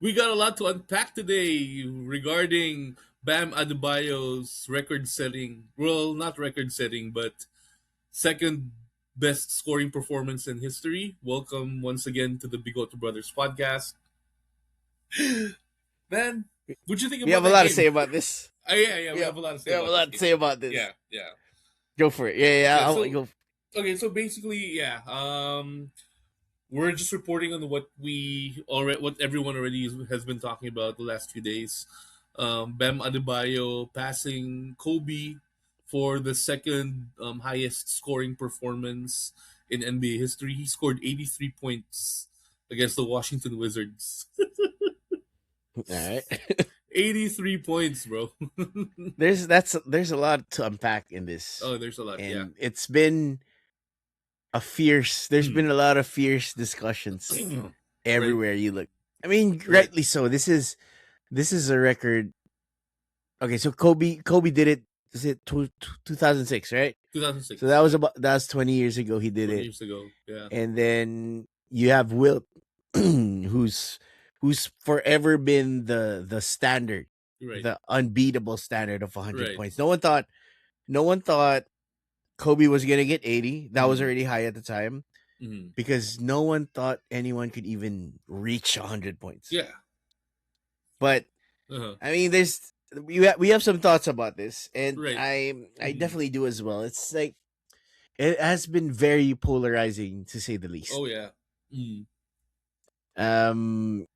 We got a lot to unpack today regarding Bam Adebayo's record-setting, well, not record-setting, but second best scoring performance in history. Welcome once again to the Bigoto Brothers podcast. Man, what'd you think We about have a that lot to game? say about this. Yeah, We we have, have a lot to say we have a about this lot to game. say about this. Yeah. Go for it. Yeah. Yeah, I'll so, go. okay, so basically, we're just reporting on what everyone already has been talking about the last few days. Bam Adebayo passing Kobe for the second highest scoring performance in NBA history. He scored 83 points against the Washington Wizards. All right. 83 points, bro. There's a lot to unpack in this, Oh, there's a lot. Yeah. and it's been a fierce. There's Hmm. been a lot of fierce discussions Right. everywhere you look. I mean, Right. rightly so. This is a record. Okay, so Kobe did it. Is it 2006, right? So 2006. Yeah. that was 20 years ago. He did 20 it, years ago. Yeah. and then you have Wilt, who's forever been the standard, Right. the unbeatable standard of 100 Right. points. No one thought Kobe was gonna get 80. That was Mm. already high at the time Mm. because no one thought anyone could even reach 100 points. Yeah. But Uh-huh. I mean, we have some thoughts about this, and Right. I Mm. definitely do as well. It's like it has been very polarizing to say the least. Oh yeah. Mm. Um,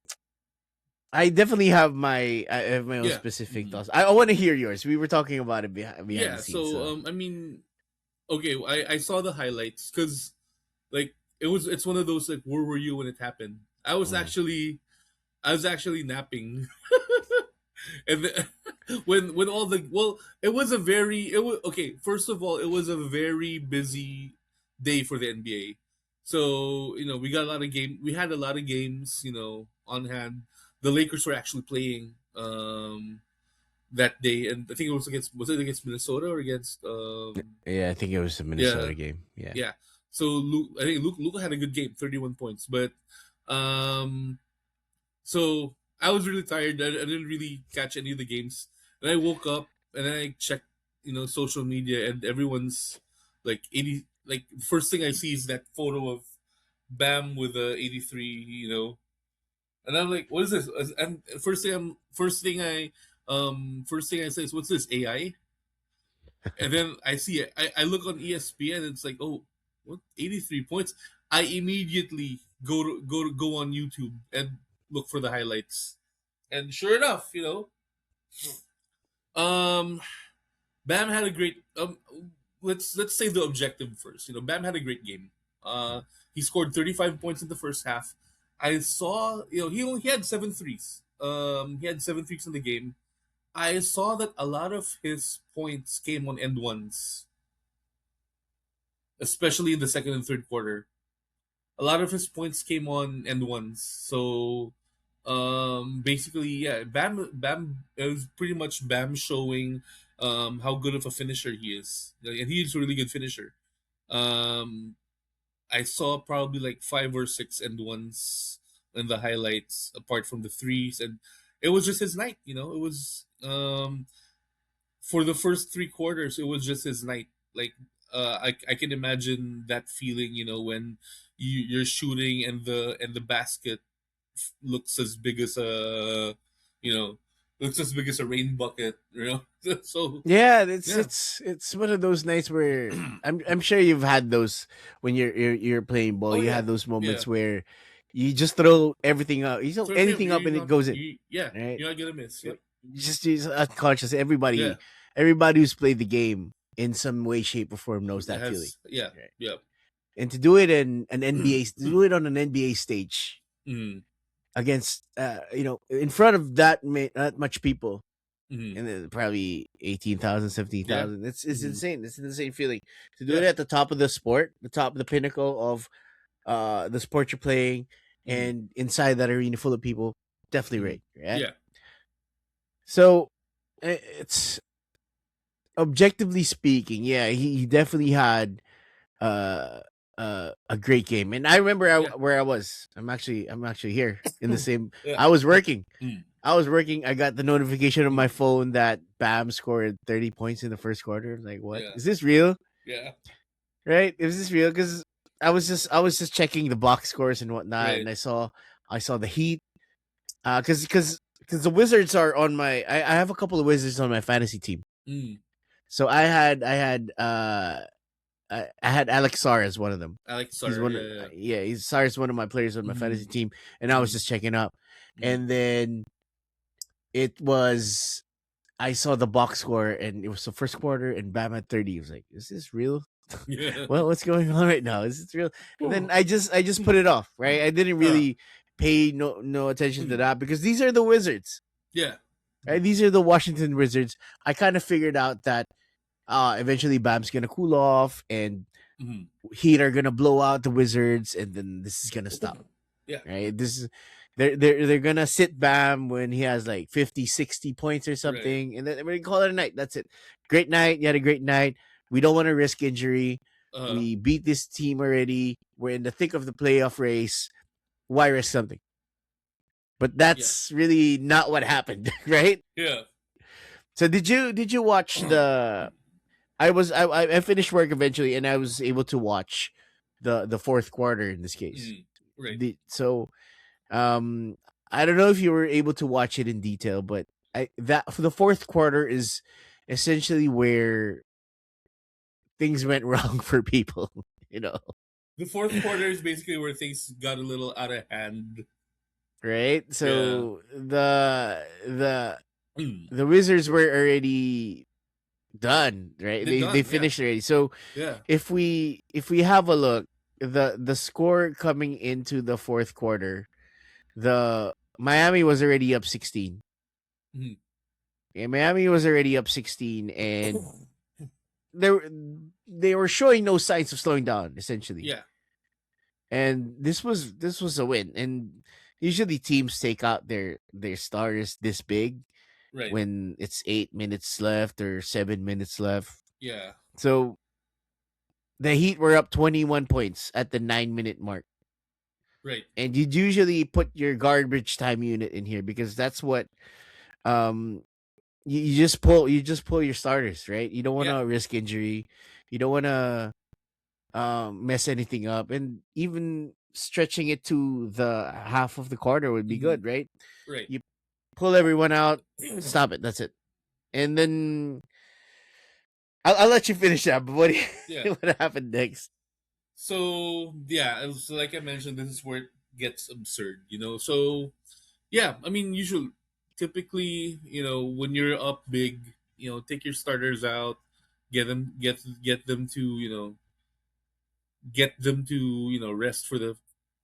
I definitely have my own Yeah. specific Mm. thoughts. I want to hear yours. We were talking about it behind the Yeah. scenes. So So I mean, okay, I saw the highlights because like it's one of those like where were you when it happened? mm. I was actually napping, and when all the it was a very it was okay. First of all, it was a very busy day for the NBA. So we got a lot of game. We had a lot of games on hand. The Lakers were actually playing that day, and I think it was it against Minnesota or against Yeah, I think it was a yeah, Minnesota game. Yeah. yeah. So I think Luke had a good game, 31 points, but um so I was really tired. I didn't really catch any of the games. And I woke up and then I checked, social media, and everyone's like 80. Like first thing I see is that photo of Bam with a 83. And I'm like, what is this? And first thing I say is, what's this, AI? And then I see it. I look on ESPN and it's like, oh, what, 83 points? I immediately go on YouTube and look for the highlights. And sure enough, um, Bam had a great. Let's say the objective first. Bam had a great game. He scored 35 points in the first half. I saw, he had seven threes. He had seven threes in the game. I saw that a lot of his points came on end ones, especially in the second and third quarter. A lot of his points came on end ones. So basically, yeah, Bam it was pretty much Bam showing how good of a finisher he is. And he's a really good finisher. Um I saw probably like five or six end ones in the highlights apart from the threes, and it was just his night, it was for the first three quarters, it was just his night. Like I can imagine that feeling, when you're shooting and the basket looks as big as you know looks as big as a rain bucket. So Yeah, it's yeah. it's it's one of those nights where I'm sure you've had those when you're playing ball. Oh You yeah, had those yeah. moments where you just throw everything up. You throw So if anything up and it goes in. yeah, Right? you're not gonna miss. Yep. You're just unconscious. Yeah. Everybody who's played the game in some way, shape, or form knows It that feeling. has. Yeah. Right? Yep. And to do it in an NBA, to do it on an NBA stage Mm. against in front of that much people, Mm. and then probably 18,000, seventeen Yeah. thousand. It's Mm. insane. It's an insane feeling to do it Yeah. at the top of the sport, the top of the pinnacle of the sport you're playing, Mm. and inside that arena full of people. Definitely Mm. right. Right. Yeah. So it's objectively speaking, yeah, he definitely had uh a great game. And I remember Yeah. where I was. I'm actually here in the same. Yeah. I was working. Mm. I was working. I got the notification on my Mm. phone that Bam scored 30 points in the first quarter. I'm like, what? Yeah. Is this real? Yeah. Right? Is this real? Because I was just checking the box scores and whatnot, Right. and I saw the Heat. Because the Wizards are on my. I have a couple of Wizards on my fantasy team. Mm. So I had Alex Sarr as one of them. Alex He's Sar. one. Yeah. Yeah. Yeah, he's Sarr is one of my players on my fantasy Mm. team, and I was Mm. just checking up, Mm. and then it was I saw the box score, and it was the first quarter, and Bam had 30. I was like, "Is this real? Yeah. Well, what's going on right now? Is this real?" And then I just put it off. Right, I didn't Uh, really pay no attention to mm. that because these are the Wizards. Yeah. Right, these are the Washington Wizards. I kind of figured out that eventually Bam's gonna cool off, and Mm. Heat are gonna blow out the Wizards, and then this is gonna stop. Yeah. Right, this is they're gonna sit Bam when he has like 50, 60 points or Right. something, and then we're gonna call it a night. That's it. Great night. You had a great night. We don't want to risk injury. Uh. We beat this team already. We're in the thick of the playoff race. Why risk something? But Yeah. that's really not what happened, right? Yeah. So did you watch the? I finished work eventually, and I was able to watch the fourth quarter in this case. Mm. Right. So um, I don't know if you were able to watch it in detail, but that for the fourth quarter is essentially where things went wrong for people. You know, The fourth quarter is basically where things got a little out of hand. right? Yeah. So the Mm. the Wizards were already done, right? They're They done. Yeah. finished already. So Yeah. if we have a look, the score coming into the fourth quarter, the Miami was already up 16. Mm. Yeah, Miami was already up 16, and they were they were showing no signs of slowing down essentially. Yeah. And this was a win. And usually teams take out their stars this big Right. when it's 8 minutes left or 7 minutes left. Yeah. So the Heat were up 21 points at the 9 minute mark. Right. And you'd usually put your garbage time unit in here because that's what um you just pull your starters, right? You don't want Yeah. to risk injury. You don't want to mess anything up, and even stretching it to the half of the quarter would be Mm-hmm. good, right? Right. You pull everyone out, stop it. That's it. And then I'll let you finish that. But what Yeah. what happened next? So yeah, so like I mentioned, this is where it gets absurd. So yeah, I mean, typically, when you're up big, take your starters out, get them to rest for the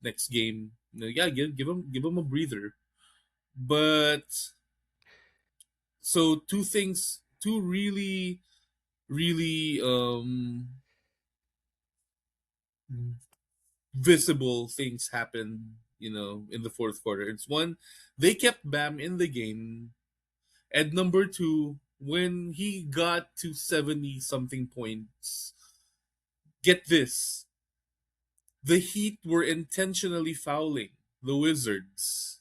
next game. Yeah, give them a breather. But so two really really visible things happened. In the fourth quarter. It's one, they kept Bam in the game, and number two, when he got to 70 something points, get this, the Heat were intentionally fouling the Wizards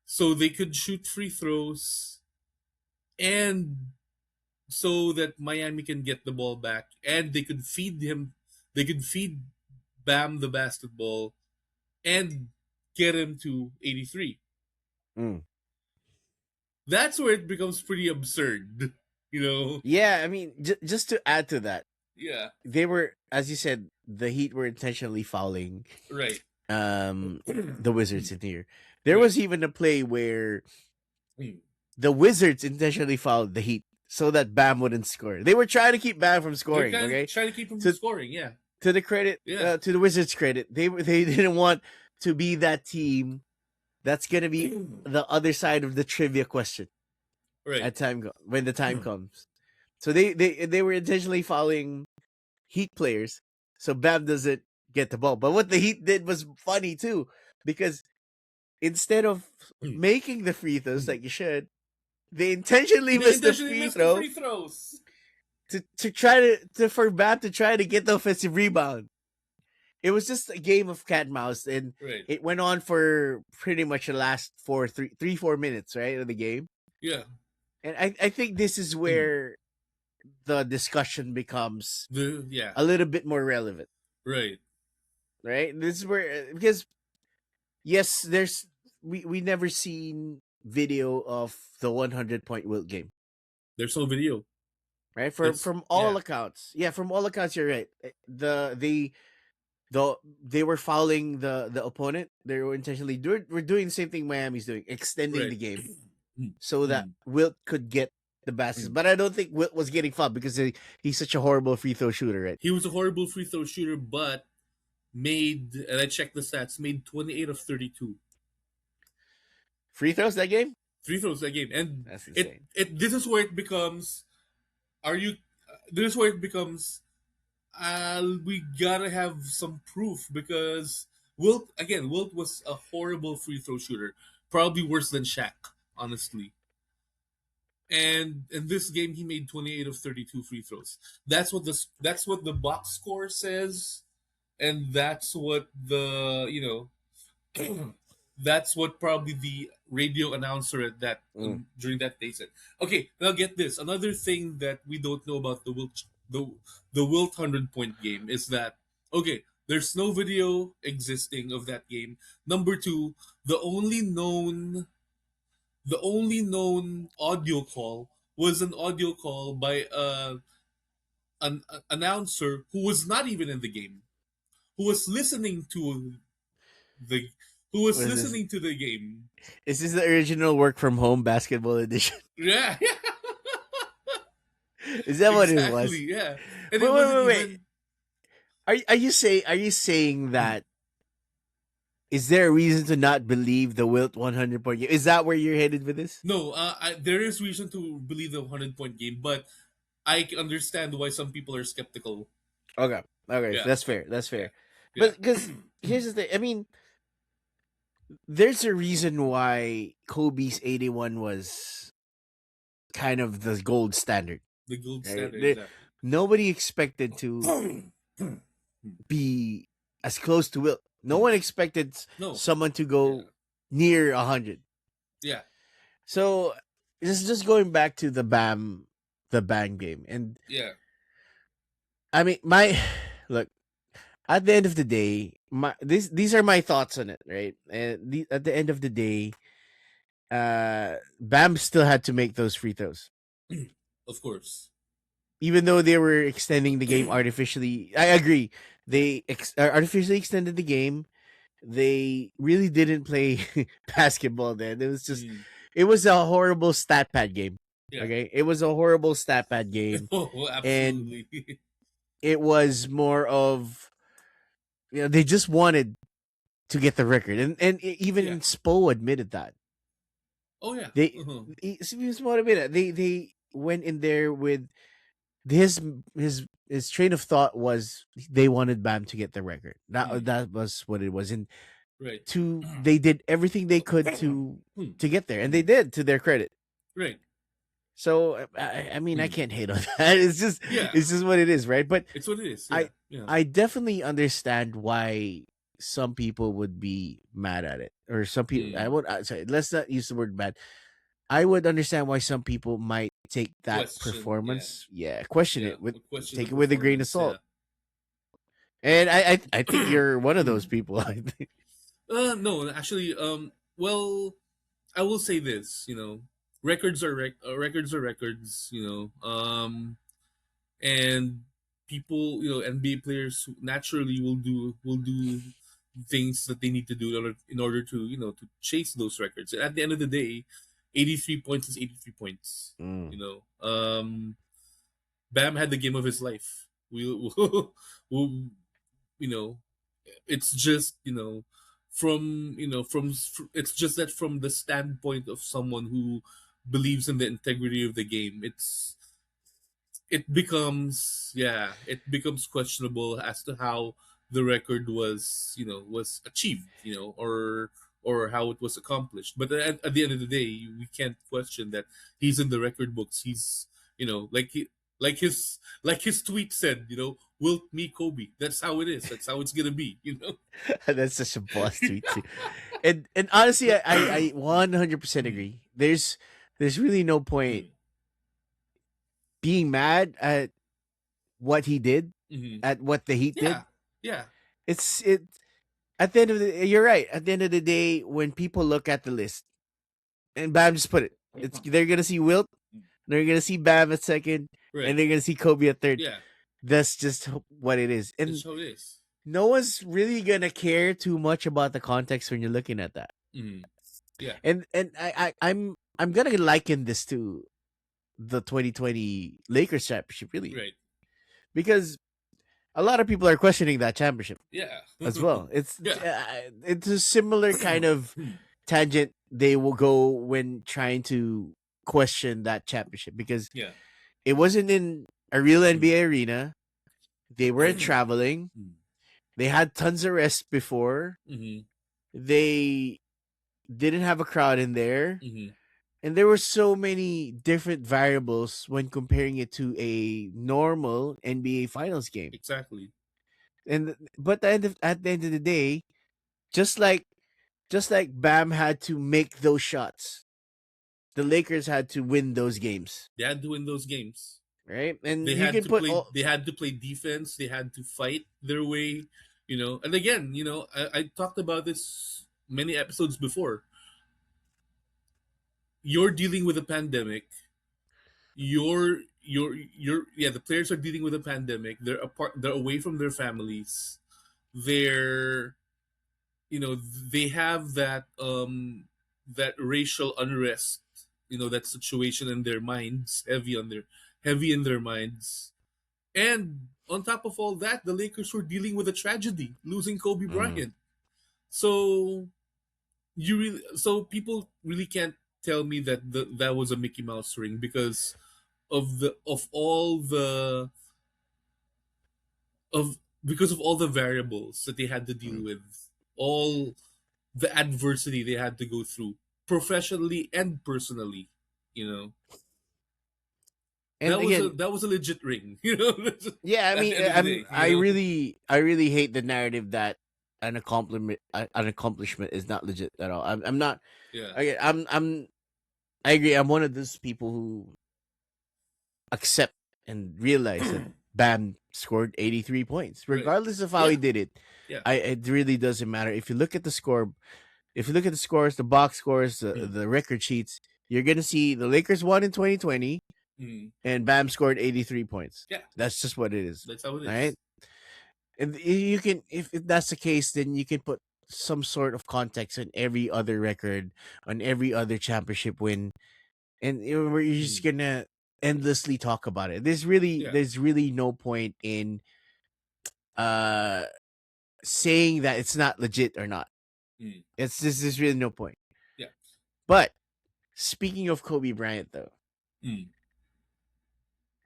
so they could shoot free throws, and so that Miami can get the ball back, and they could feed Bam the basketball and get him to 83. Mm. That's where it becomes pretty absurd, you know? Yeah, I mean, just to add to that, Yeah, they were, as you said, the Heat were intentionally fouling right. the Wizards in here. There Right. was even a play where Mm. the Wizards intentionally fouled the Heat so that Bam wouldn't score. They were trying to keep Bam from They're scoring. kind of Okay, trying to keep him from to scoring, yeah. to the credit, Yeah. to the Wizards' credit, they didn't want to be that team that's gonna be the other side of the trivia question Right. when the time comes. So they were intentionally fouling Heat players so Bam doesn't get the ball. But what the Heat did was funny too, because instead of Mm. making the free throws like you should, they intentionally They missed the intentionally free missed the throw free throws. to try to for Bam to try to get the offensive rebound. it was just a game of cat and mouse, and Right. it went on for pretty much the last 4 minutes, right, of the game. Yeah. And I think this is where the discussion becomes The yeah. a little bit more relevant, Right. right? This is where, because yes, there's we never seen video of the 100 point wilt game, There's no video. right? For It's from all yeah. accounts, yeah, from all accounts, you're right. The they were fouling the opponent. They were intentionally we're doing the same thing Miami's doing, extending Right. the game Mm, so that mm, Wilt could get the baskets. mm. But I don't think Wilt was getting fouled because he's such a horrible free throw shooter, right? He was a horrible free throw shooter, but made, and I checked the stats, made 28 of 32 Free throws that game? free throws that game, and That's it insane. it this is where it becomes. Are you? This is where it becomes. We gotta have some proof because Wilt was a horrible free throw shooter, probably worse than Shaq, honestly. And in this game, he made 28 of 32 free throws. That's what the box score says, and that's what the that's what probably the radio announcer at that Mm. during that day said. Okay, now get this. Another thing that we don't know about the Wilt 100 point game is that okay, there's no video existing of that game. Number two, the only known the only known audio call was an audio call by an announcer who was not even in the game, who was listening to the who What was is this? listening to the game. Is this the original work from home basketball edition? Yeah, Is that what it exactly. was? Yeah, and Wait, it wait, wasn't wait, wait. even. Are you saying that, is there a reason to not believe the Wilt 100 point game? Is that where you're headed with this? No, there is reason to believe the 100 point game, but I can understand why some people are skeptical. Okay. Okay, Yeah, that's fair. That's yeah, fair. yeah. But because here's the thing. I mean, there's a reason why Kobe's 81 was kind of the gold standard. The gold Right? standard, exactly. Nobody expected to be as close to Wilt. No one expected No, someone to yeah, go near 100. yeah, So just going back to the Bam game, and yeah. I mean, my look, at the end of the day, these are my thoughts on it, right? And at the end of the day, Bam still had to make those free throws, Of course. even though they were extending the game artificially. I agree, they artificially extended the game. They really didn't play basketball then. Mm, It was a horrible stat pad game. yeah. Okay, it was a horrible stat pad game, Oh, and absolutely. it was more of, they just wanted to get the record, and Yeah. even Spo admitted that Oh yeah. they Uh-huh. even Spo admitted they went in there with his his train of thought was they wanted Bam to get the record. Mm, That was what it was, and right. they did everything they could Hmm, to get there, and they hmm, did, to their credit. right. So I mean, I Hmm. can't hate on that. Yeah. It's just what it is, right? But It's what it is. Yeah. I Yeah. I definitely understand why some people would be mad at it, or some people, I Mm. would, sorry, let's not use the word bad. I would understand why some people might take that Question. Yeah. performance, yeah, question Yeah. it with, Would question the take it with a grain of performance. Yeah. salt. And I think you're one of those Hmm. people. I think. No, actually, well, I will say this. Records are records are records. And people, NBA players naturally will do things that they need to do in order to to chase those records. And at the end of the day, 83 points is 83 points. Mm. You know, Bam had the game of his life. We'll you know, it's just it's just that from the standpoint of someone who believes in the integrity of the game, it becomes questionable as to how the record was achieved, or how it was accomplished. But at the end of the day, we can't question that he's in the record books. He's like like his tweet said, wilt me Kobe. That's how it is. That's how it's gonna be. That's such a boss tweet too. And honestly, I 100% Mm, agree. There's really no point mm, being mad at what he did, mhm. at what the Heat Yeah, did. yeah, It at the end of the you're right. At the end of the day, when people look at the list, and Bam just put it, it's they're gonna see Wilt, they're gonna see Bam at second, right. and they're gonna see Kobe at third. Yeah, That's just what it is. that's And how it is. no one's really gonna care too much about the context when you're looking at that. Mm, yeah, I'm gonna liken this to the 2020 Lakers championship, really, right. because a lot of people are questioning that championship Yeah, as well. yeah, It's a similar kind of mm, tangent they will go when trying to question that championship, because yeah, it wasn't in a real mm, NBA arena. They weren't traveling. mm, They had tons of rest before. mhm, They didn't have a crowd in there. mhm. And there were so many different variables when comparing it to a normal NBA Finals game. Exactly. And but at the end of the day, just like just like Bam had to make those shots, the Lakers had to win those games, They had to win those games. right? And They you had can to put play. all They had to play defense. They had to fight their way. And again, I talked about this many episodes before. You're dealing with a pandemic. Yeah, the players are dealing with a pandemic. They're apart. They're away from their families. They're they have that racial unrest, that situation in their minds, heavy in their minds. And on top of all that, the Lakers were dealing with a tragedy, losing Kobe mm, Bryant. So so people really can't tell me that that was a Mickey Mouse ring, because of all the of because of all the variables that they had to deal mm. with, all the adversity they had to go through, professionally and personally. You know, And again, that was a legit ring. yeah, I At the mean, end of the day, I really hate the narrative that an accomplishment is not legit at all. I'm not. Yeah. I agree. I'm one of those people who accept and realize that Bam scored 83 points, Right. regardless of how he Yeah. did it. Yeah. It really doesn't matter. If you look at the score, if you look at the scores, the box scores, Mm. the record sheets, you're gonna see the Lakers won in 2020, Mm. and Bam scored 83 points. Yeah. That's just what it is. That's how it All right. is. And you can, if that's the case, then you can put some sort of context on every other record, on every other championship win, and you're just Mm. gonna endlessly talk about it. Yeah. There's really no point in uh saying that it's not legit or not. Mm. It's there's really no point. Yeah. But speaking of Kobe Bryant, though, Mm.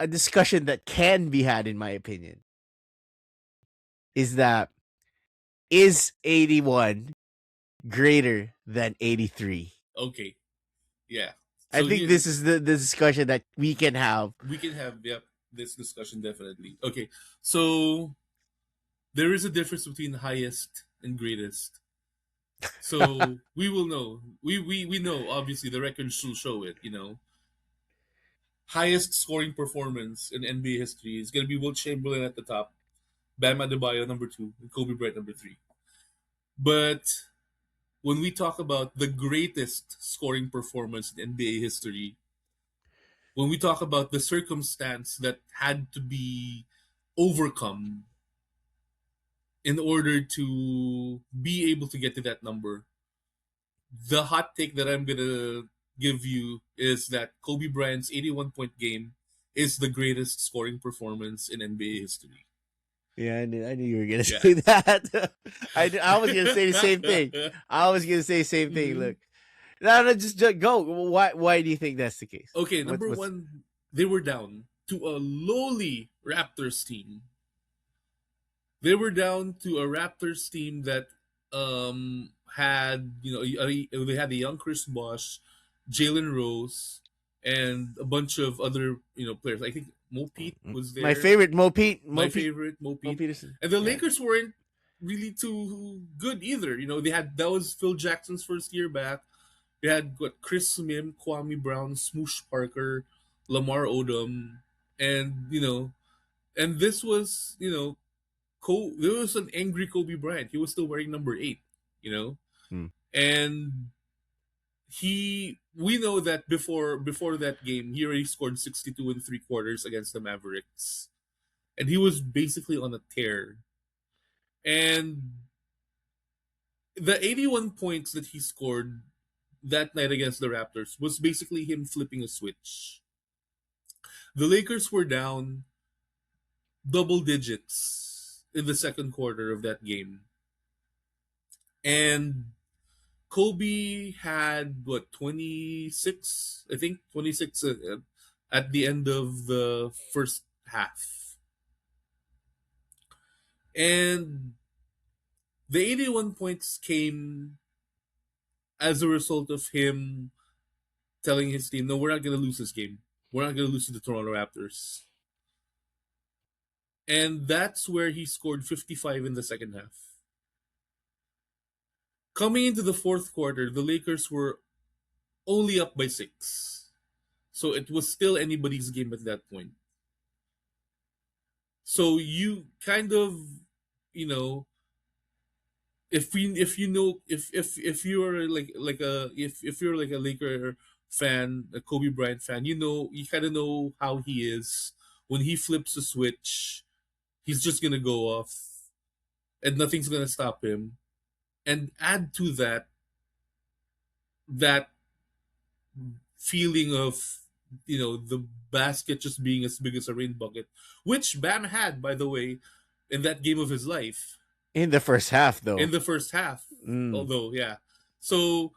a discussion that can be had, in my opinion, is that is 81 greater than 83? Okay. Yeah. I So think here this is the discussion that we can have. we can have, yep, this discussion definitely. Okay. So there is a difference between highest and greatest. So we will know. We know, obviously the records will show it. Highest scoring performance in NBA history is gonna be Wilt Chamberlain at the top, Bam Adebayo number two, and Kobe Bryant number three. But when we talk about the greatest scoring performance in NBA history, when we talk about the circumstance that had to be overcome in order to be able to get to that number, the hot take that I'm gonna give you is that Kobe Bryant's 81-point game is the greatest scoring performance in NBA history. Yeah, I knew you were gonna Yeah. say that. I was gonna say the same thing. I was gonna say the same thing. Mhm. Look, no, just go. Why do you think that's the case? Okay, What's number what's one, they were down to a lowly Raptors team. They were down to a Raptors team that had they had a young Chris Bosh, Jalen Rose, and a bunch of other players. I think Mo Pete was My there. favorite Mo Pete, My favorite, Mo Mo Pete. Peterson. And the Yeah. Lakers weren't really too good either. You know, they had that was Phil Jackson's first year back. They had what Chris Mim, Kwame Brown, Smoosh Parker, Lamar Odom, and and this was there was an angry Kobe Bryant. He was still wearing number 8, you know, Hmm. and we know that before that game he already scored 62 and three quarters against the Mavericks, and he was basically on a tear. And the 81 points that he scored that night against the Raptors was basically him flipping a switch. The Lakers were down double digits in the second quarter of that game. And Kobe had what 26, I think 26 at the end of the first half. And the 81 points came as a result of him telling his team, "No, we're not going to lose this game. We're not going to lose to the Toronto Raptors." And that's where he scored 55 in the second half. Coming into the fourth quarter, the Lakers were only up by 6. So it was still anybody's game at that point. So you kind of, you know, if you know if you're like a if you're like a Laker fan, a Kobe Bryant fan, you kind of know how he is. When he flips a switch, he's just gonna go off, and nothing's gonna stop him. And add to that feeling of the basket just being as big as a rain bucket, which Bam had, by the way, in that game of his life In the first half, though. in the first half. Mm. Although, yeah, so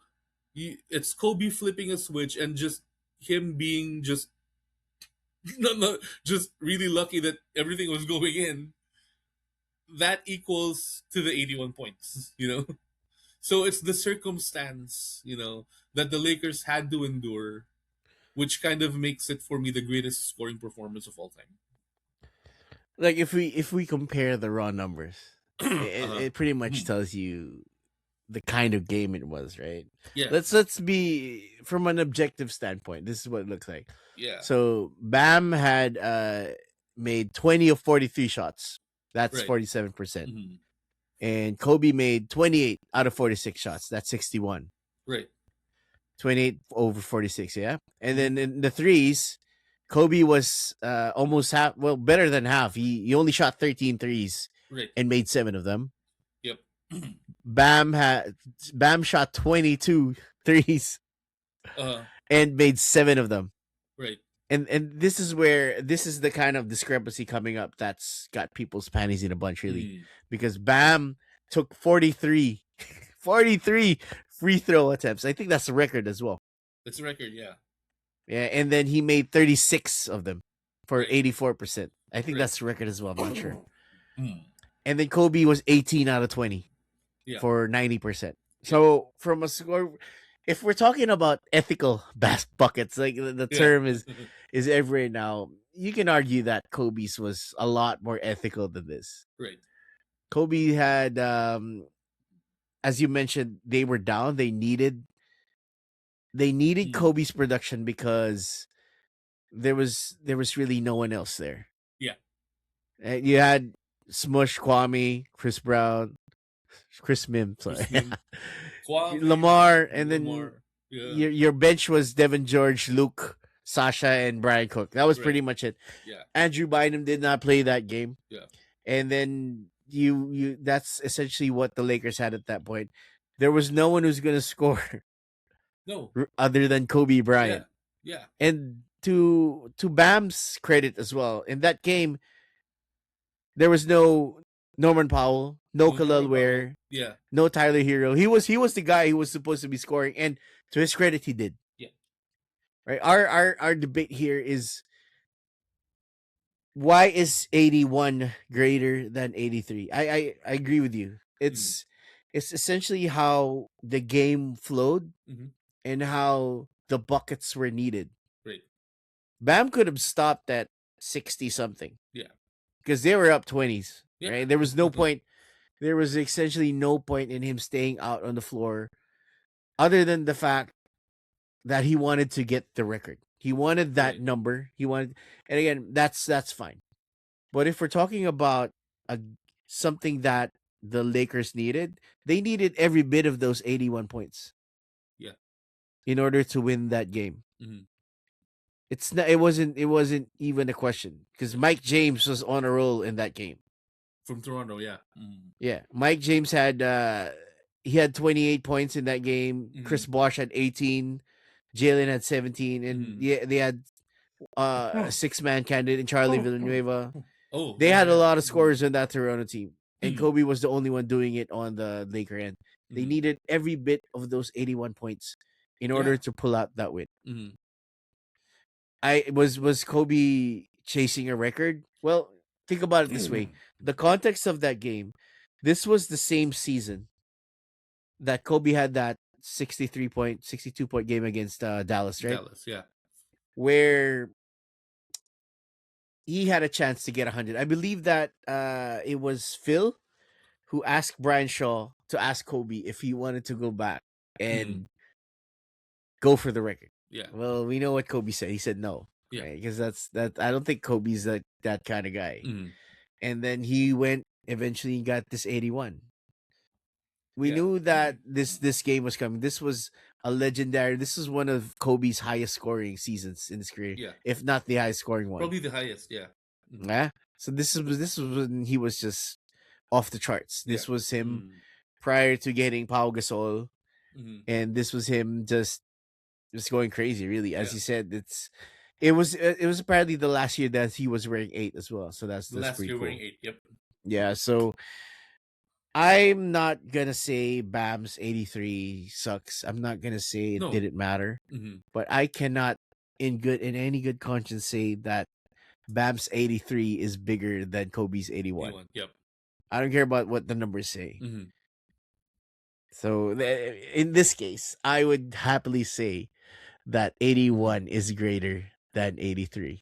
it's Kobe flipping a switch and just him being just no, just really lucky that everything was going in. That equals to the 81 points. So it's the circumstance, that the Lakers had to endure, which kind of makes it for me the greatest scoring performance of all time. Like if we compare the raw numbers, it, Uh-huh. it pretty much Mhm. tells you the kind of game it was, right? Yeah, Let's be from an objective standpoint. This is what it looks like. yeah, So Bam had made 20 of 43 shots. That's right. 47%. Hmm. And Kobe made 28 out of 46 shots. That's 61. Right. 28 over 46, yeah. And Hmm. then in the threes, Kobe was almost half, well, better than half. He only shot 13 threes Right. and made 7 of them. Yep. Bam had Bam shot 22 threes uh and made 7 of them. right. And this is the kind of discrepancy coming up that's got people's panties in a bunch, really, Mm. because Bam took 43 43 free throw attempts. I think that's the record as well. That's a record. Yeah. Yeah, and then he made 36 of them for Right. 84%. I think Right. that's the record as well. I'm not sure. Mm. And then Kobe was 18 out of 20 Yeah. for 90%. Yep. So from a score, if we're talking about ethical buckets, like the Yeah. term is everywhere now, you can argue that Kobe's was a lot more ethical than this. Right. Kobe had, as you mentioned, they were down. They needed Mm. Kobe's production because there was really no one else there. Yeah. And you had Smush, Kwame, Chris Brown, Chris Mim, sorry, Chris Mim, Kwame, Lamar, and then Lamar. Yeah. your bench was Devin George, Luke, Sasha, and Brian Cook. That was Right. pretty much it. Yeah. Andrew Bynum did not play that game, Yeah. and then you that's essentially what the Lakers had at that point. There was no one who's gonna score No. other than Kobe Yeah. Bryant. Yeah. And to Bam's credit as well, in that game there was no Norman Powell, no No Khalil Norman Powell. Ware, Yeah. no Tyler Hero. He was the guy who was supposed to be scoring, and to his credit, he did. Yeah. Right. Our debate here is, why is 81 greater than 83? I agree with you. Mm. It's essentially how the game flowed Mm-hmm. and how the buckets were needed. Right. Bam could have stopped at 60 something Yeah. because they were up 20s, Yeah. right? There was no point. There was essentially no point in him staying out on the floor other than the fact that he wanted to get the record. He wanted that Right. number. He wanted, and again, that's fine. But if we're talking about a something that the Lakers needed, they needed every bit of those 81 points Yeah. in order to win that game. Mm-hmm. It's not. It wasn't even a question because Yeah. Mike James was on a roll in that game. From Toronto. Yeah. Mm-hmm. Yeah, Mike James had he had 28 points in that game. Mm-hmm. Chris Bosh had 18. Jalen had 17, and Mm-hmm. yeah, they had a 6-man candidate in Charlie Villanueva. Oh They yeah. had a Yeah. lot of Mm-hmm. scorers on that Toronto team, and Kobe was the only one doing it on the Laker end. They Mm-hmm. needed every bit of those 81 points in Yeah. order to pull out that win. Mm-hmm. I was Kobe chasing a record? Well, think about it this way. The context of that game, this was the same season that Kobe had that 62 point game against Dallas, right? Dallas. Yeah. Where he had a chance to get 100. I believe that it was Phil who asked Brian Shaw to ask Kobe if he wanted to go back Mm-hmm. and go for the record. Yeah. Well, we know what Kobe said. He said no, Yeah. right? Because that. I don't think Kobe's that kind of guy. Mm-hmm. And then he went eventually got this 81. We Yeah. knew that this game was coming. This was a legendary. This is one of Kobe's highest scoring seasons in his career, Yeah. if not the highest scoring one. Probably the highest. Yeah. Mm-hmm. Yeah. So this was when he was just off the charts. Yeah. This was him Mm-hmm. prior to getting Pau Gasol, Mm-hmm. and this was him just going crazy. Really, as Yeah. you said, it was apparently the last year that he was wearing 8 as well. So that's The that's last pretty year wearing cool. 8. Yep. Yeah. So I'm not gonna say Bam's 83 sucks. I'm not gonna say it No. didn't matter, Mm-hmm. but I cannot in any good conscience say that Bam's 83 is bigger than Kobe's 81. 81. Yep. I don't care about what the numbers say. Mm-hmm. So in this case, I would happily say that Mm-hmm. 81 is greater than 83.